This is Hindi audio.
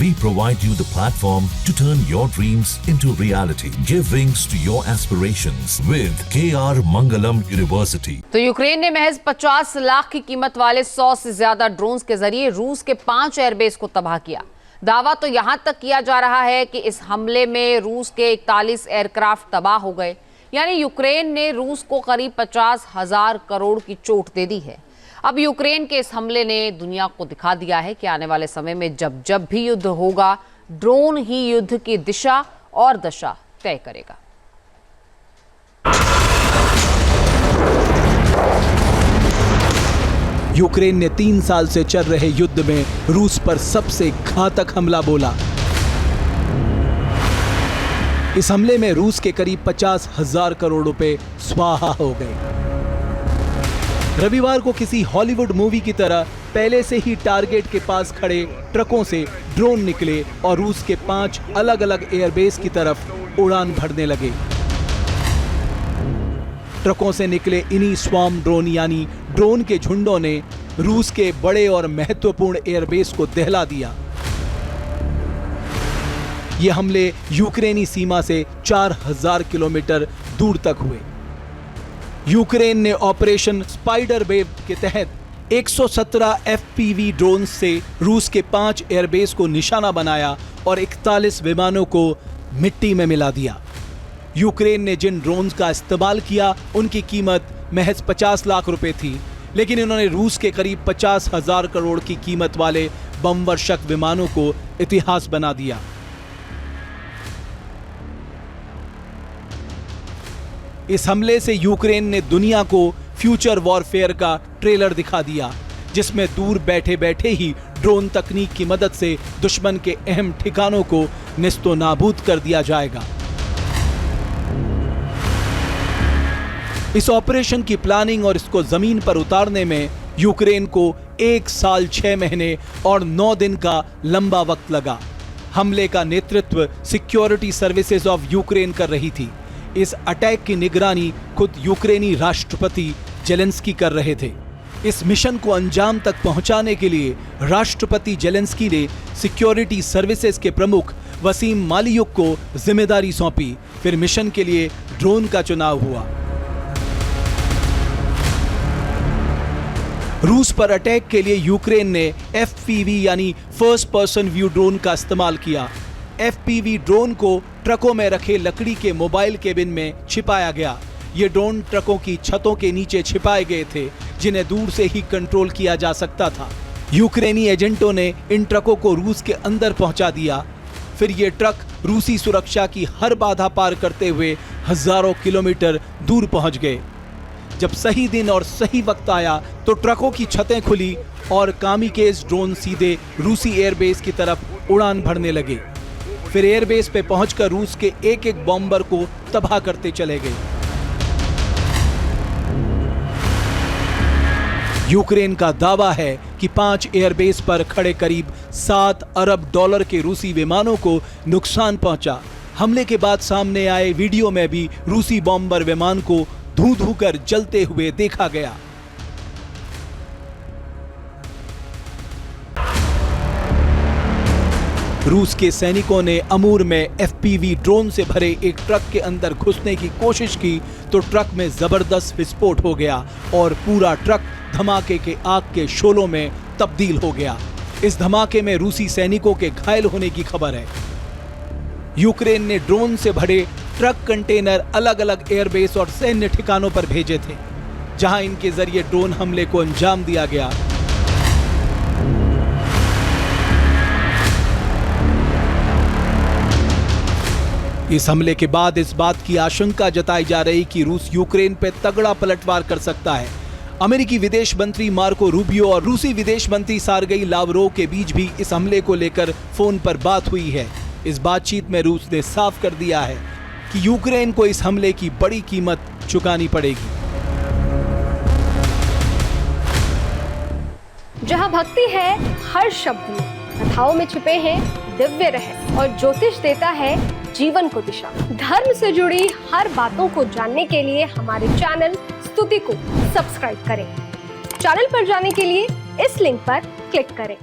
We provide you the platform to turn your dreams into reality. Give wings to your aspirations with KR Mangalam University. तो यूक्रेन ने महज 50 लाख की कीमत वाले 100 से ज्यादा ड्रोन्स के जरिए रूस के 5 एयरबेस को तबाह किया। दावा तो यहां तक किया जा रहा है कि इस हमले में रूस के 41 एयरक्राफ्ट तबाह हो गए। यानी यूक्रेन ने रूस को करीब 50,000 करोड़ की चोट दे दी है। अब यूक्रेन के इस हमले ने दुनिया को दिखा दिया है कि आने वाले समय में जब जब भी युद्ध होगा, ड्रोन ही युद्ध की दिशा और दशा तय करेगा। यूक्रेन ने 3 साल से चल रहे युद्ध में रूस पर सबसे घातक हमला बोला। इस हमले में रूस के करीब 50,000 करोड़ रुपए स्वाहा हो गए। रविवार को किसी हॉलीवुड मूवी की तरह पहले से ही टारगेट के पास खड़े ट्रकों से ड्रोन निकले और रूस के 5 अलग अलग एयरबेस की तरफ उड़ान भरने लगे। ट्रकों से निकले इन्हीं स्वॉर्म ड्रोन यानी ड्रोन के झुंडों ने रूस के बड़े और महत्वपूर्ण एयरबेस को दहला दिया। ये हमले यूक्रेनी सीमा से 4000 किलोमीटर दूर तक हुए। यूक्रेन ने ऑपरेशन स्पाइडर वेव के तहत 117 FPV ड्रोन से रूस के 5 एयरबेस को निशाना बनाया और 41 विमानों को मिट्टी में मिला दिया। यूक्रेन ने जिन ड्रोन्स का इस्तेमाल किया उनकी कीमत महज 50 लाख रुपए थी, लेकिन इन्होंने रूस के करीब 50,000 करोड़ की कीमत वाले बम वर्षक विमानों को इतिहास बना दिया। इस हमले से यूक्रेन ने दुनिया को फ्यूचर वॉरफेयर का ट्रेलर दिखा दिया, जिसमें दूर बैठे बैठे ही ड्रोन तकनीक की मदद से दुश्मन के अहम ठिकानों को निस्तो नाबूद कर दिया जाएगा। इस ऑपरेशन की प्लानिंग और इसको जमीन पर उतारने में यूक्रेन को 1 साल 6 महीने और 9 दिन का लंबा वक्त लगा। हमले का नेतृत्व सिक्योरिटी सर्विसेज ऑफ यूक्रेन कर रही थी। इस अटैक की निगरानी खुद यूक्रेनी राष्ट्रपति जेलेंस्की कर रहे थे। इस मिशन को अंजाम तक पहुंचाने के लिए राष्ट्रपति जेलेंस्की ने सिक्योरिटी सर्विसेज के प्रमुख वसीम मालियुक को जिम्मेदारी सौंपी। फिर मिशन के लिए ड्रोन का चुनाव हुआ। रूस पर अटैक के लिए यूक्रेन ने FPV यानी फर्स्ट पर्सन व्यू ड्रोन का इस्तेमाल किया। FPV ड्रोन को ट्रकों में रखे लकड़ी के मोबाइल केबिन में छिपाया गया। ये ड्रोन ट्रकों की छतों के नीचे छिपाए गए थे, जिन्हें दूर से ही कंट्रोल किया जा सकता था। यूक्रेनी एजेंटों ने इन ट्रकों को रूस के अंदर पहुंचा दिया। फिर ये ट्रक रूसी सुरक्षा की हर बाधा पार करते हुए हजारों किलोमीटर दूर पहुंच गए। जब सही दिन और सही वक्त आया तो ट्रकों की छतें खुली और कामिकेज ड्रोन सीधे रूसी एयरबेस की तरफ उड़ान भरने लगे। फिर एयरबेस पे पहुंचकर रूस के एक एक बॉम्बर को तबाह करते चले गए। यूक्रेन का दावा है कि 5 एयरबेस पर खड़े करीब $7 अरब के रूसी विमानों को नुकसान पहुंचा। हमले के बाद सामने आए वीडियो में भी रूसी बॉम्बर विमान को धू धू कर जलते हुए देखा गया। रूस के सैनिकों ने अमूर में FPV ड्रोन से भरे एक ट्रक के अंदर घुसने की कोशिश की तो ट्रक में जबरदस्त विस्फोट हो गया और पूरा ट्रक धमाके के आग के शोलों में तब्दील हो गया। इस धमाके में रूसी सैनिकों के घायल होने की खबर है। यूक्रेन ने ड्रोन से भरे ट्रक कंटेनर अलग अलग एयरबेस और सैन्य ठिकानों पर भेजे थे, जहां इनके जरिए ड्रोन हमले को अंजाम दिया गया। इस हमले के बाद इस बात की आशंका जताई जा रही कि रूस यूक्रेन पर तगड़ा पलटवार कर सकता है। अमेरिकी विदेश मंत्री मार्को रूबियो और रूसी विदेश मंत्री सार्गेई लावरोव के बीच भी इस हमले को लेकर फोन पर बात हुई है। इस बातचीत में रूस ने साफ कर दिया है कि यूक्रेन को इस हमले की बड़ी कीमत चुकानी पड़ेगी। जहां भक्ति है हर शब्द में, कथाओं में छुपे हैं दिव्य रहस्य और ज्योतिष देता है जीवन को दिशा। धर्म से जुड़ी हर बातों को जानने के लिए हमारे चैनल स्तुति को सब्सक्राइब करें। चैनल पर जाने के लिए इस लिंक पर क्लिक करें।